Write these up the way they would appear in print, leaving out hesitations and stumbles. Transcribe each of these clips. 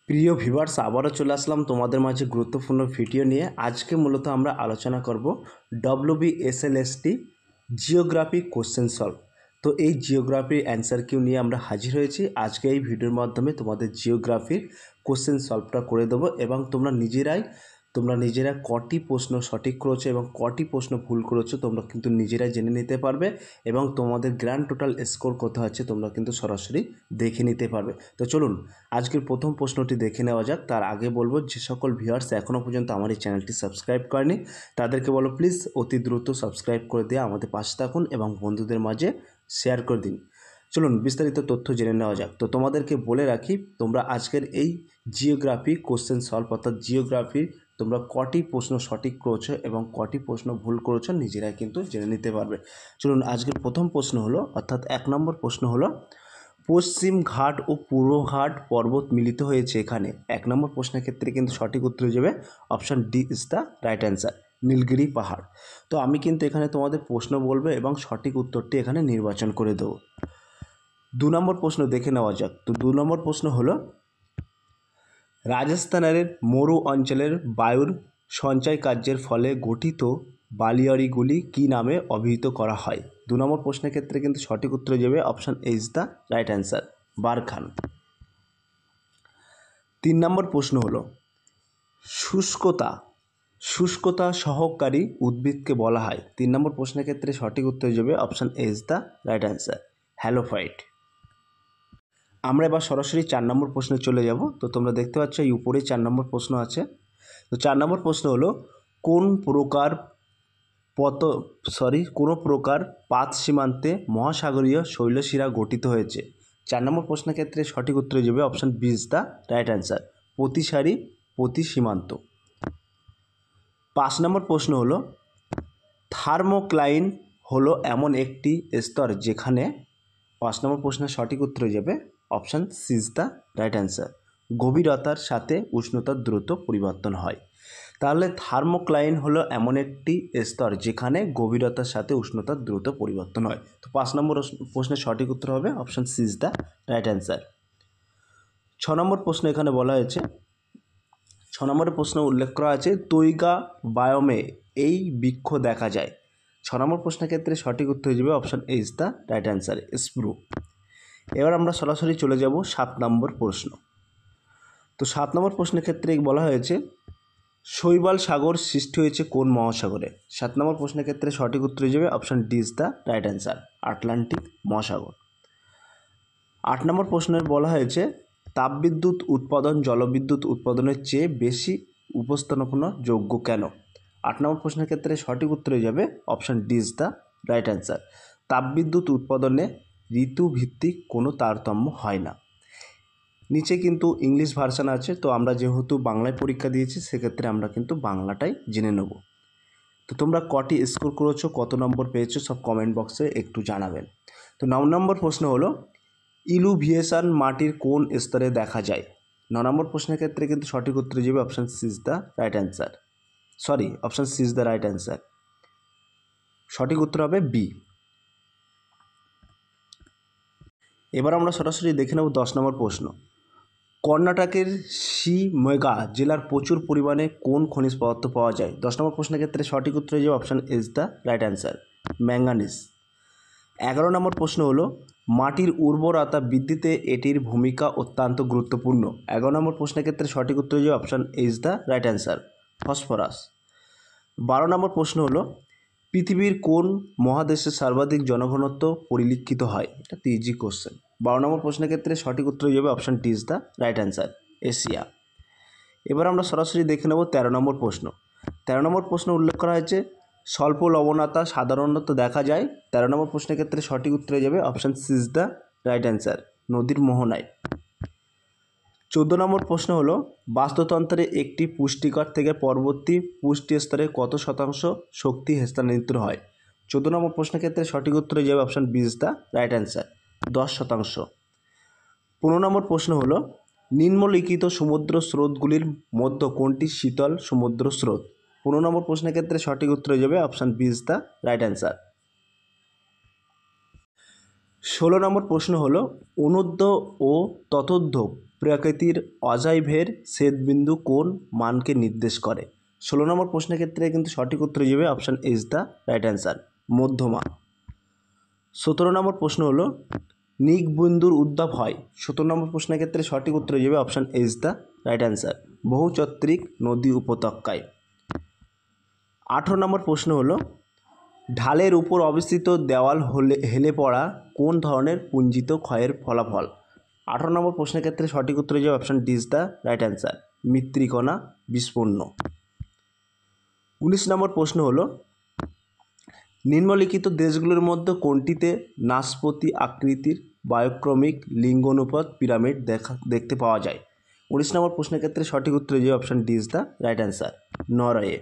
প্রিয় ভিউয়ার্স, আবারও চলে আসলাম তোমাদের মাঝে গুরুত্বপূর্ণ ভিডিও নিয়ে। আজকে মূলত আমরা আলোচনা করব WBSLST জিওগ্রাফি কোশ্চেন সলভ। তো এই জিওগ্রাফির অ্যান্সার কিউ নিয়ে আমরা হাজির হয়েছি। আজকে এই ভিডিওর মাধ্যমে তোমাদের জিওগ্রাফির কোশ্চেন সলভটা করে দেবো এবং তোমরা নিজেরা কটি প্রশ্ন সঠিক করেছো এবং কটি প্রশ্ন ভুল করেছো তোমরা কিন্তু নিজেরাই জেনে নিতে পারবে এবং তোমাদের গ্র্যান্ড টোটাল স্কোর কত আছে তোমরা কিন্তু সরাসরি দেখে নিতে পারবে। তো চলুন আজকের প্রথম প্রশ্নটি দেখে নেওয়া যাক। তার আগে বলবো, যে সকল ভিউয়ার্স এখনও পর্যন্ত আমার এই চ্যানেলটি সাবস্ক্রাইব করেনি তাদেরকে বলো প্লিজ অতি দ্রুত সাবস্ক্রাইব করে দিয়ে আমাদের পাশে থাকুন এবং বন্ধুদের মাঝে শেয়ার করে দিন। চলুন বিস্তারিত তথ্য জেনে নেওয়া যাক। তো তোমাদেরকে বলে রাখি, তোমরা আজকের এই জিওগ্রাফি কোশ্চেন সলভ অর্থাৎ জিওগ্রাফির তোমরা কটি প্রশ্ন সঠিক করেছো এবং কটি প্রশ্ন ভুল করেছো নিজেরাই কিন্তু জেনে নিতে পারবে। চলুন আজকের প্রথম প্রশ্ন হলো, অর্থাৎ 1 নম্বর প্রশ্ন হলো, পশ্চিম ঘাট ও পূর্ব ঘাট পর্বত মিলিত হয়েছে এখানে। 1 নম্বর প্রশ্নের ক্ষেত্রে কিন্তু সঠিক উত্তর হয়ে যাবে option D is the right answer, Nilgiri পাহাড়। তো আমি কিন্তু এখানে তোমাদের প্রশ্ন বলবো এবং সঠিক উত্তরটি এখানে নির্বাচন করে দেবো। 2 নম্বর প্রশ্ন দেখে নেওয়া যাক। তো 2 নম্বর প্রশ্ন হলো, রাজস্থানের মরু অঞ্চলের বায়ুর সঞ্চয় কার্যের ফলে গঠিত বালিয়াড়িগুলি কী নামে অভিহিত করা হয়? 2 নম্বর প্রশ্নের ক্ষেত্রে কিন্তু সঠিক উত্তর হয়ে যাবে option A is the right answer, barchan. 3 নম্বর প্রশ্ন হলো, শুষ্কতা সহকারী উদ্ভিদকে বলা হয়? 3 নম্বর প্রশ্নের ক্ষেত্রে সঠিক উত্তর হয়ে যাবে option A is the right answer, halophyte. আমরা এবার সরাসরি 4 নম্বর প্রশ্নে চলে যাব। তো তোমরা দেখতে পাচ্ছ এই উপরেই 4 নম্বর প্রশ্ন আছে। তো 4 নম্বর প্রশ্ন হলো, কোন প্রকার পাত সীমান্তে মহাসাগরীয় শৈলশিরা গঠিত হয়েছে? 4 নম্বর প্রশ্নের ক্ষেত্রে সঠিক উত্তর হয়ে যাবে option B is the right answer, প্রতিসারি প্রতিসীমান্ত। 5 নম্বর প্রশ্ন হলো, থার্মোক্লাইন হলো এমন একটি স্তর যেখানে। 5 নম্বর প্রশ্নের সঠিক উত্তর হয়ে যাবে option C is the right answer, গভীরতার সাথে উষ্ণতার দ্রুত পরিবর্তন হয়। তাহলে থার্মোক্লাইন হলো এমন একটি স্তর যেখানে গভীরতার সাথে উষ্ণতার দ্রুত পরিবর্তন হয়। তো 5 নম্বর প্রশ্নের সঠিক উত্তর হবে option C is the right answer. 6 নম্বর প্রশ্ন এখানে বলা হয়েছে, 6 নম্বরের প্রশ্ন উল্লেখ করা আছে, তৈগা বায়োমে এই বৃক্ষ দেখা যায়। 6 নম্বর প্রশ্নের ক্ষেত্রে সঠিক উত্তর হয়ে যাবে option A is the right answer, sprue. এবার আমরা সরাসরি চলে যাব 7 নম্বর প্রশ্ন। তো 7 নম্বর প্রশ্নের ক্ষেত্রে বলা হয়েছে, শৈবাল সাগর সৃষ্টি হয়েছে কোন মহাসাগরে? 7 নম্বর প্রশ্নের ক্ষেত্রে সঠিক উত্তর হয়ে যাবে option D is the right answer, Atlantic মহাসাগর। 8 নম্বর প্রশ্নের বলা হয়েছে, তাপবিদ্যুৎ উৎপাদন জলবিদ্যুৎ উৎপাদনের চেয়ে বেশি উপস্থাপনযোগ্য কেন? 8 নম্বর প্রশ্নের ক্ষেত্রে সঠিক উত্তর হয়ে যাবে option D is the right answer, তাপবিদ্যুৎ উৎপাদনে ঋতুভিত্তিক কোনো তারতম্য হয় না। নিচে কিন্তু ইংলিশ ভার্সান আছে, তো আমরা যেহেতু বাংলায় পরীক্ষা দিয়েছি সেক্ষেত্রে আমরা কিন্তু বাংলাটাই জেনে নেব। তো তোমরা কটি স্কোর করেছো, কত নম্বর পেয়েছো সব কমেন্ট বক্সে একটু জানাবেন। তো 9 নম্বর প্রশ্ন হলো, ইলুভিয়েশন মাটির কোন স্তরে দেখা যায়? 9 নম্বর প্রশ্নের ক্ষেত্রে কিন্তু সঠিক উত্তর যাবে option C is the right answer, option C is the right answer, সঠিক উত্তর হবে বি। এবার আমরা সরাসরি দেখে নেব 10 নম্বর প্রশ্ন। কর্ণাটকের শিমোগা জেলার প্রচুর পরিমাণে কোন খনিজ পদার্থ পাওয়া যায়? 10 নম্বর প্রশ্নের ক্ষেত্রে সঠিক উত্তর হয়ে যাবে option is the right answer, manganese. 11 নম্বর প্রশ্ন হলো, মাটির উর্বরতা বৃদ্ধিতে এটির ভূমিকা অত্যন্ত গুরুত্বপূর্ণ। 11 নম্বর প্রশ্নের ক্ষেত্রে সঠিক উত্তর হয়ে যাবে option is the right answer, phosphorus. 12 নম্বর প্রশ্ন হলো, পৃথিবীর কোন মহাদেশে সর্বাধিক জনঘনত্ব পরিলক্ষিত হয়? এটা তো ইজি কোশ্চেন। 12 নম্বর প্রশ্নের ক্ষেত্রে সঠিক উত্তর হয়ে যাবে option D is the right answer, Asia. এবার আমরা সরাসরি দেখে নেব 13 নম্বর প্রশ্ন। 13 নম্বর প্রশ্ন উল্লেখ করা হয়েছে, স্বল্প লবণতা সাধারণত দেখা যায়। 13 নম্বর প্রশ্নের ক্ষেত্রে সঠিক উত্তর হয়ে যাবে option C is the right answer, নদীর মোহনায়। 14 নম্বর প্রশ্ন হলো, বাস্তুতন্ত্রে একটি পুষ্টিকর থেকে পরবর্তী পুষ্টি স্তরে কত শতাংশ শক্তি স্থানান্তরিত হয়? 14 নম্বর প্রশ্নের ক্ষেত্রে সঠিক উত্তর হয়ে যাবে option B is the right answer, 10%। 15 নম্বর প্রশ্ন হলো, নিম্নলিখিত সমুদ্র স্রোতগুলির মধ্যে কোনটি শীতল সমুদ্র স্রোত? 15 নম্বর প্রশ্নের ক্ষেত্রে সঠিক উত্তর হয়ে যাবে option B is the right answer. 16 নম্বর প্রশ্ন হলো, অনূর্ধ্ব ও ততোর্ধ্ব প্রকৃতির অজাইভের ছেদবিন্দু কোন মানকে নির্দেশ করে? 16 নম্বর প্রশ্নের ক্ষেত্রে কিন্তু সঠিক উত্তর যাবে option is the right answer, মধ্যমা। 17 নম্বর প্রশ্ন হলো নিক বিন্দুর উদ্ভব হয়। 17 নম্বর প্রশ্নের ক্ষেত্রে সঠিক উত্তর যাবে option is the right answer, বহুচত্রিক নদী উপত্যকায়। 18 নম্বর প্রশ্ন হলো ঢালের উপর অবস্থিত দেওয়াল হেলে পড়া কোন ধরনের পুঞ্জিত ক্ষয়ের ফলাফল? 18 নম্বর প্রশ্নের ক্ষেত্রে সঠিক উত্তর যাবে option D is the right answer, মৃত্তিকণা বিস্ফোরণ। 19 নম্বর প্রশ্ন হলো নিম্নলিখিত দেশগুলোর মধ্যে কোনটিতে নাশপতি আকৃতির বায়ুক্রমিক লিঙ্গানুপাত পিরামিড দেখতে পাওয়া যায়? 19 নম্বর প্রশ্নের ক্ষেত্রে সঠিক উত্তর যাবে option D is the right answer, Norway.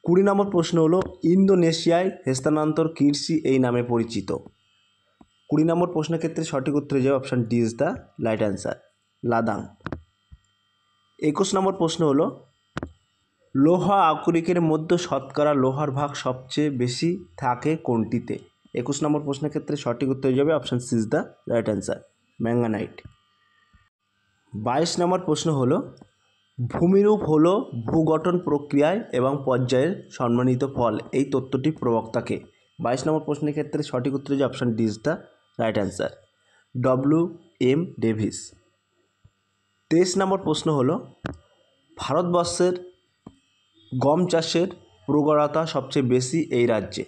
20 নম্বর প্রশ্ন হলো ইন্দোনেশিয়ায় স্থানান্তর কৃষি এই নামে পরিচিত। 20 নম্বর প্রশ্নের ক্ষেত্রে সঠিক উত্তর যাবে option D is the right answer, লাদাং। 21 নম্বর প্রশ্ন হলো লোহা আকরিকের মধ্যে শতকরা লোহার ভাগ সবচেয়ে বেশি থাকে কোনটিতে? 21 নম্বর প্রশ্নের ক্ষেত্রে সঠিক উত্তর যাবে option C is the right answer, manganite. 22 নম্বর প্রশ্ন হলো ভূমিরূপ হলো ভূগঠন প্রক্রিয়ায় এবং পর্যায়ের সম্মানিত ফল, এই তত্ত্বটি প্রবক্তাকে? 22 নম্বর প্রশ্নের ক্ষেত্রে সঠিক উত্তর যাবে option D is the right answer, W M. Davis. 23 নম্বর প্রশ্ন হলো ভারতবর্ষের গম চাষের প্রগড়তা সবচেয়ে বেশি এই রাজ্যে?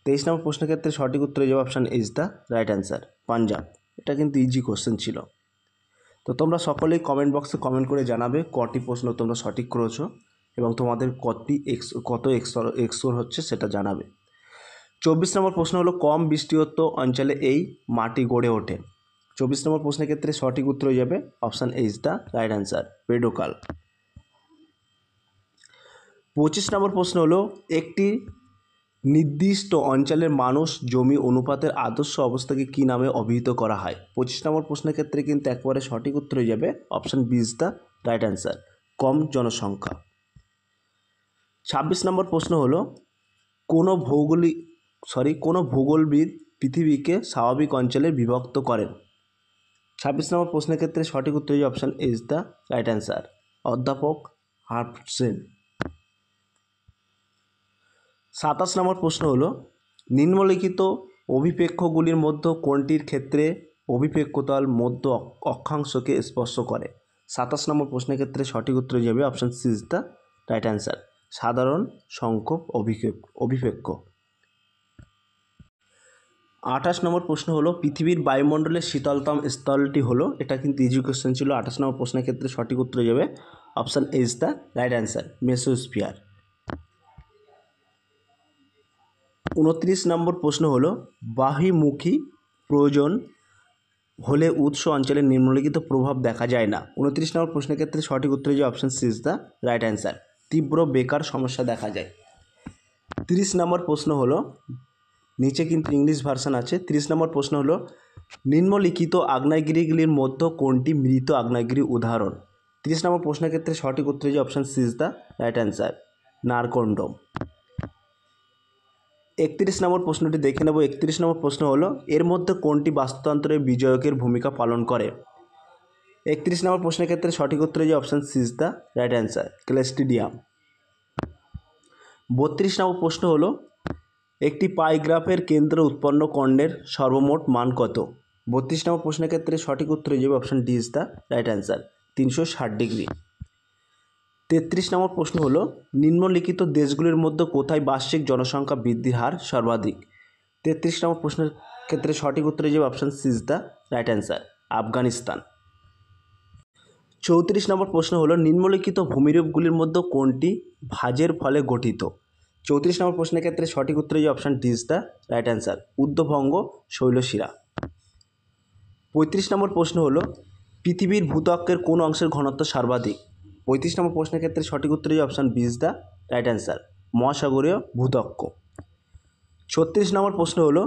23 নম্বর প্রশ্নের ক্ষেত্রে সঠিক উত্তর যাবে option is the right answer, Punjab. এটা কিন্তু ইজি কোশ্চেন ছিল। তো তোমরা সকলেই কমেন্ট বক্সে কমেন্ট করে জানাবে কটি প্রশ্ন তোমরা সঠিক করেছো এবং তোমাদের কত এক্সোর হচ্ছে সেটা জানাবে। 24 নম্বর প্রশ্ন হলো কম বৃষ্টিযুক্ত অঞ্চলে এই মাটি গড়ে ওঠে? 24 নম্বর প্রশ্নের ক্ষেত্রে সঠিক উত্তর হয়ে যাবে option is the right answer, pedocal. 25 নম্বর প্রশ্ন হলো একটি নির্দিষ্ট অঞ্চলের মানুষ জমি অনুপাতের আদর্শ অবস্থাকে কী নামে অভিহিত করা হয়? 25 নম্বর প্রশ্নের ক্ষেত্রে কিন্তু একবারে সঠিক উত্তর হয়ে যাবে option B is the right answer, কম জনসংখ্যা। 26 নম্বর প্রশ্ন হলো কোনো ভূগোলবিদ পৃথিবীকে স্বাভাবিক অঞ্চলে বিভক্ত করেন? 26 নম্বর প্রশ্নের ক্ষেত্রে সঠিক উত্তর হয়ে option is the right answer, অধ্যাপক হার্পসেন। 27 নম্বর প্রশ্ন হলো নিম্নলিখিত অভিপেক্ষগুলির মধ্যে কোনটির ক্ষেত্রে অভিপেক্ষতল মধ্য অক্ষাংশকে স্পর্শ করে? 27 নম্বর প্রশ্নের ক্ষেত্রে সঠিক উত্তর যাবে option C is the right answer, সাধারণ সংখ্যক অভিপেক্ষ। 28 নম্বর প্রশ্ন হলো পৃথিবীর বায়ুমণ্ডলের শীতলতম স্থলটি হলো, এটা কিন্তু ইজি কোশ্চেন ছিল। 28 নম্বর প্রশ্নের ক্ষেত্রে সঠিক উত্তর যাবে option is the right answer, mesosphere. 29 নম্বর প্রশ্ন হলো বাহিমুখী প্রয়োজন হলে উৎস অঞ্চলের নিম্নলিখিত প্রভাব দেখা যায় না? 29 নম্বর প্রশ্নের ক্ষেত্রে সঠিক উত্তর যে option C is the right answer, তীব্র বেকার সমস্যা দেখা যায়। 30 নম্বর প্রশ্ন হলো নিচে কিন্তু ইংলিশ ভার্সান আছে। 30 নম্বর প্রশ্ন হলো নিম্নলিখিত আগ্নেয়গিরিগুলির মধ্যে কোনটি মৃত আগ্নেয়গিরি উদাহরণ? 30 নম্বর প্রশ্নের ক্ষেত্রে সঠিক উত্তর যে option C is the right answer, Narcondam. 31 number প্রশ্নটি দেখে নেব। 31 নম্বর প্রশ্ন হলো এর মধ্যে কোনটি বাস্তুতন্ত্রের বিজয়কের ভূমিকা পালন করে? 31 নম্বর প্রশ্নের ক্ষেত্রে সঠিক উত্তর যে option C is the right answer, clostridium. 32 number প্রশ্ন হলো একটি পাইগ্রাফের কেন্দ্রে উৎপন্ন কর্ণের সর্বমোট মান কত? 32 নম্বর প্রশ্নের ক্ষেত্রে সঠিক উত্তর হয়ে যাবে option D is the right answer, 360 degree. 33 নম্বর প্রশ্ন হলো নিম্নলিখিত দেশগুলির মধ্যে কোথায় বার্ষিক জনসংখ্যা বৃদ্ধির হার সর্বাধিক? 33 নম্বর প্রশ্নের ক্ষেত্রে সঠিক উত্তর হয়ে যাবে option C is the right answer, Afghanistan. 34 নম্বর প্রশ্ন হলো নিম্নলিখিত ভূমিরূপগুলির মধ্যে কোনটি ভাঁজের ফলে গঠিত? 34 নম্বর প্রশ্নের ক্ষেত্রে সঠিক উত্তর হয়ে option D is the right answer, উদ্ধভঙ্গ শৈলশিরা। 35 নম্বর প্রশ্ন হলো পৃথিবীর ভূত্বকের কোন অংশের ঘনত্ব সর্বাধিক? 35 নম্বর প্রশ্নের ক্ষেত্রে সঠিক উত্তর হয়ে option B is the right answer, মহাসাগরীয় ভূত্বক। 36 নম্বর প্রশ্ন হলো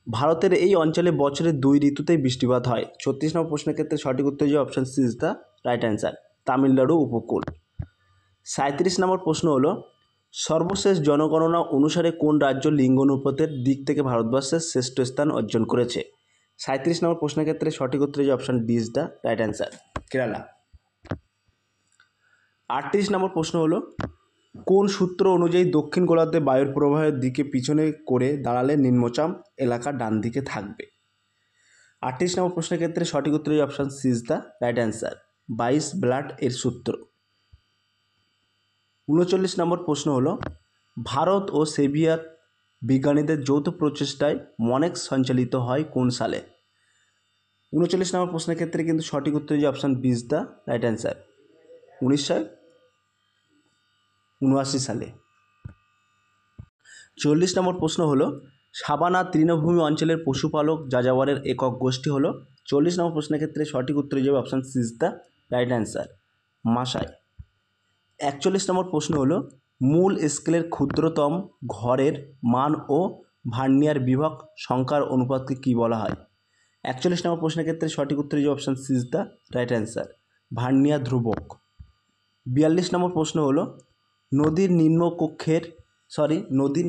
ভারতের এই অঞ্চলে বছরের 2 ঋতুতেই বৃষ্টিপাত হয়? 36 নম্বর প্রশ্নের ক্ষেত্রে সঠিক উত্তর হয়ে option C is the right answer, Tamil Nadu উপকূল। 37 নম্বর প্রশ্ন হলো সর্বশেষ জনগণনা অনুসারে কোন রাজ্য লিঙ্গ অনুপাতের দিক থেকে ভারতবর্ষের শ্রেষ্ঠ স্থান অর্জন করেছে? 37 নম্বর প্রশ্নের ক্ষেত্রে সঠিক উত্তর যে option D is the right answer, Kerala. 38 নম্বর প্রশ্ন হলো কোন সূত্র অনুযায়ী দক্ষিণ গোলার্ধে বায়ুর প্রবাহের দিকে পিছনে করে দাঁড়ালে নিম্নচাপ এলাকা ডান দিকে থাকবে। 38 নম্বর প্রশ্নের ক্ষেত্রে সঠিক উত্তর option C is the right answer, 22 blood এর সূত্র। 39 নম্বর প্রশ্ন হলো ভারত ও সোভিয়েত বিজ্ঞানীদের যৌথ প্রচেষ্টায় মনেক্স সঞ্চালিত হয় কোন সালে। 39 নম্বর প্রশ্নের ক্ষেত্রে কিন্তু সঠিক উত্তর যে option B is the right answer, 1979 সালে। 40 নম্বর প্রশ্ন হলো সাবানা তৃণভূমি অঞ্চলের পশুপালক যাযাবরের একক গোষ্ঠী হলো। 40 নম্বর প্রশ্নের ক্ষেত্রে সঠিক উত্তর যাবে option C is the right answer, Maasai. 41 number প্রশ্ন হলো মূল স্কেলের ক্ষুদ্রতম ঘরের মান ও ভার্নিয়ার বিভাগ সংখ্যার অনুপাতকে কী বলা হয়। 41 নম্বর প্রশ্নের ক্ষেত্রে সঠিক উত্তর যে option C is the right answer, vernier ধ্রুবক। 42 নম্বর প্রশ্ন হলো নদীর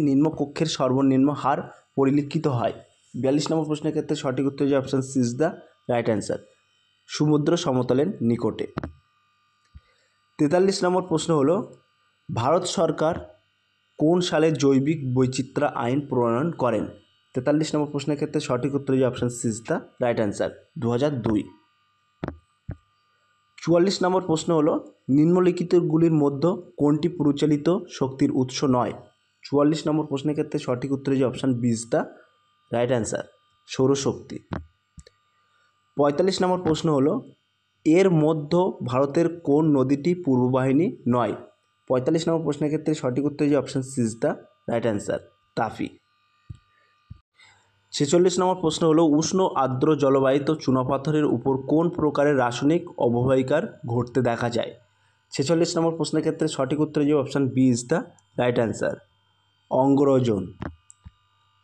নিম্নকক্ষের সর্বনিম্ন হার পরিলক্ষিত হয়। 42 নম্বর প্রশ্নের ক্ষেত্রে সঠিক উত্তর যে option C is the right answer, সমুদ্র সমতলের নিকটে। 43 নম্বর প্রশ্ন হলো ভারত সরকার কোন সালে জৈবিক বৈচিত্র্য আইন প্রণয়ন করেন। 43 নম্বর প্রশ্নের ক্ষেত্রে সঠিক উত্তর যে option C is the right answer, 2002। 44 নম্বর প্রশ্ন হলো নিম্নলিখিতগুলির মধ্যে কোনটি পরিচালিত শক্তির উৎস নয়। 44 নম্বর প্রশ্নের ক্ষেত্রে সঠিক উত্তর যে option B is the right answer, সৌরশক্তি। 45 নম্বর প্রশ্ন হলো এর মধ্যে ভারতের কোন নদীটি পূর্ববাহিনী নয়। 45 নম্বর প্রশ্নের ক্ষেত্রে সঠিক উত্তর যে option C is the right answer, Tapi. 46 number প্রশ্ন হলো উষ্ণ আর্দ্র জলবায়িত চুনাপাথরের উপর কোন প্রকারের রাসায়নিক অববাহিকার ঘটতে দেখা যায়। 46 নম্বর প্রশ্নের ক্ষেত্রে সঠিক উত্তর যে option B is the right answer, অঙ্গরজন।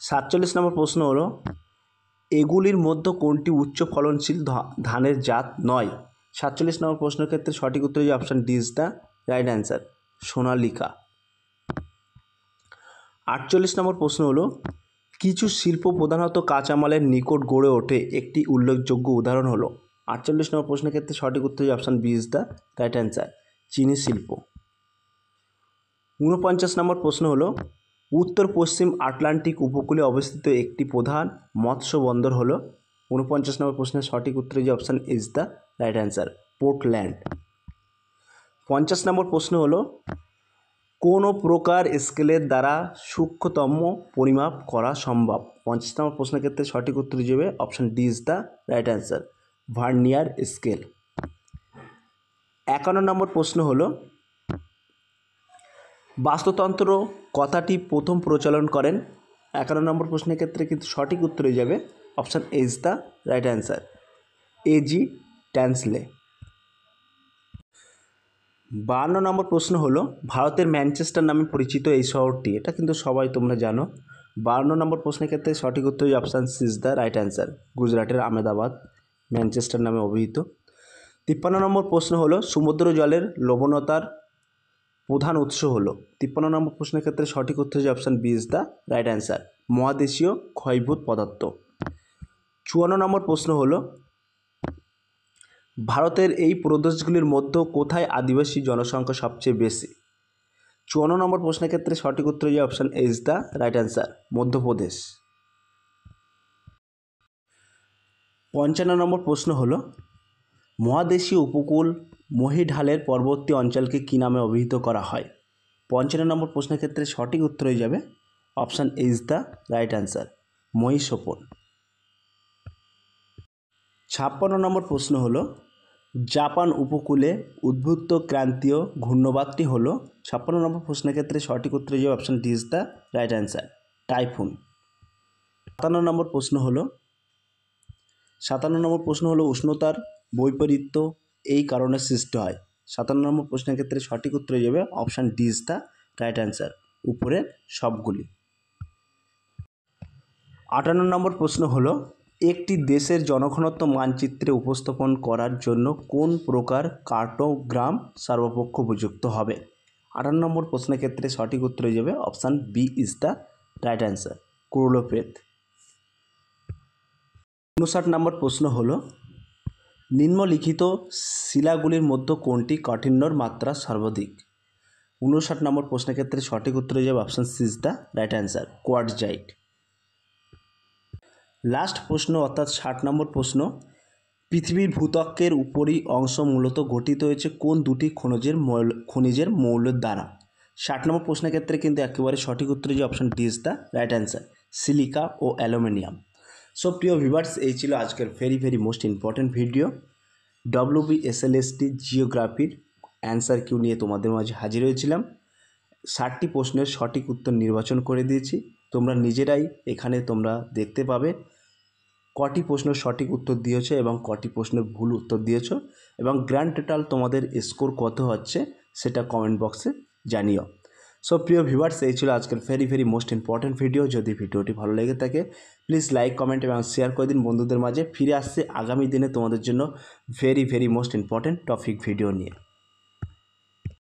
47 নম্বর প্রশ্ন হলো এগুলির মধ্যে কোনটি উচ্চ ফলনশীল ধানের জাত নয়। 47 নম্বর প্রশ্নের ক্ষেত্রে সঠিক উত্তর যে option D is the right answer, Sonalika. 48 নম্বর প্রশ্ন হলো কিছু শিল্প প্রধানত কাঁচামালের নিকট গড়ে ওঠে একটি উল্লেখযোগ্য উদাহরণ হলো। 48 নম্বর প্রশ্নের ক্ষেত্রে সঠিক উত্তর option B is the right answer, চিনি শিল্প। 49 নম্বর প্রশ্ন হলো উত্তর পশ্চিম আটলান্টিক উপকূলে অবস্থিত একটি প্রধান মৎস্য বন্দর হলো। 49 নম্বর প্রশ্নের সঠিক উত্তর যে option is the right answer, Portland. 50 নম্বর প্রশ্ন হলো কোন প্রকার স্কেলের দ্বারা সূক্ষ্মতম পরিমাপ করা সম্ভব। 50 নম্বর প্রশ্নের ক্ষেত্রে সঠিক উত্তর যাবে option D is the right answer, vernier scale. 51 নম্বর প্রশ্ন হলো বাস্তুতন্ত্র কথাটি প্রথম প্রচলন করেন। 51 নম্বর প্রশ্নের ক্ষেত্রে কিন্তু সঠিক উত্তর হয়ে যাবে option A is the right answer, A G Tansley. 52 number প্রশ্ন হলো ভারতের ম্যানচেস্টার নামে পরিচিত এই শহরটি, এটা কিন্তু সবাই তোমরা জানো। 52 নম্বর প্রশ্নের ক্ষেত্রে সঠিক উত্তর option C is the right answer, গুজরাটের আহমেদাবাদ ম্যানচেস্টার নামে অভিহিত। 53 নম্বর প্রশ্ন হলো সমুদ্র জলের লবণতার প্রধান উৎস হলো। 53 নম্বর প্রশ্নের ক্ষেত্রে সঠিক উত্তর option B is the right answer, মহাদেশীয় ক্ষয়ভূত পদার্থ। 54 নম্বর প্রশ্ন হলো ভারতের এই প্রদেশগুলির মধ্যে কোথায় আদিবাসী জনসংখ্যা সবচেয়ে বেশি। 54 নম্বর প্রশ্নের ক্ষেত্রে সঠিক উত্তর যে option A is the right answer, Madhya Pradesh. 55 নম্বর প্রশ্ন হলো মহাদেশীয় উপকূল মহীঢালের পরবর্তী অঞ্চলকে কী নামে অভিহিত করা হয়। 55 নম্বর প্রশ্নের ক্ষেত্রে সঠিক উত্তর হয়ে যাবে option A is the right answer, মহিষোপন। 56 নম্বর প্রশ্ন হলো জাপান উপকূলে উদ্ভূত ক্রান্তীয় ঘূর্ণবাতটি হলো। 56 নম্বর প্রশ্নের ক্ষেত্রে সঠিক উত্তর যে option D is the right answer, typhoon. 57 নম্বর প্রশ্ন হলো উষ্ণতার বৈপরীত্য এই কারণে সৃষ্টি হয়। 57 নম্বর প্রশ্নের ক্ষেত্রে সঠিক উত্তর হয়ে যাবে option D is the right answer, উপরের সবগুলি। 58 নম্বর প্রশ্ন হলো একটি দেশের জনঘনত্ব মানচিত্রে উপস্থাপন করার জন্য কোন প্রকার কার্টোগ্রাম সর্বাপেক্ষ উপযুক্ত হবে। 58 নম্বর প্রশ্নের ক্ষেত্রে সঠিক উত্তর হয়ে যাবে option B is the right answer, ক্রুলোপেথ। 59 নম্বর প্রশ্ন হলো নিম্নলিখিত শিলাগুলির মধ্যে কোনটি কাঠিন্যর মাত্রা সর্বাধিক? 59 নম্বর প্রশ্নের ক্ষেত্রে সঠিক উত্তর হয়ে যাবে option C is the right answer, quartzite. Last প্রশ্ন অর্থাৎ 60 নম্বর প্রশ্ন, পৃথিবীর ভূত্বকের উপরি অংশ মূলত গঠিত হয়েছে কোন দুটি খনিজের মৌলের দ্বারা? 60 নম্বর প্রশ্নের ক্ষেত্রে কিন্তু একেবারে সঠিক উত্তর যে option D is the right answer, silica ও অ্যালুমিনিয়াম। সো প্রিয় ভিউয়ার্স, এই ছিল আজকের very most important video. WBSLST জিওগ্রাফির অ্যান্সার কিউ নিয়ে তোমাদের মাঝে হাজির হয়েছিলাম। 60টি প্রশ্নের সঠিক উত্তর নির্বাচন করে দিয়েছি। তোমরা নিজেরাই এখানে তোমরা দেখতে পাবে কটি প্রশ্ন সঠিক উত্তর দিয়েছো এবং কটি প্রশ্নের ভুল উত্তর দিয়েছো, এবং গ্র্যান্ড টোটাল তোমাদের স্কোর কত হচ্ছে সেটা কমেন্ট বক্সে জানিও। সো প্রিয় ভিউয়ার্স, এই ছিল আজকের ভেরি মোস্ট ইম্পর্ট্যান্ট ভিডিও। যদি ভিডিওটি ভালো লেগে থাকে প্লিজ লাইক, কমেন্ট এবং শেয়ার করে দিন বন্ধুদের মাঝে। ফিরে আসছে আগামী দিনে তোমাদের জন্য very most important topic video নিয়ে।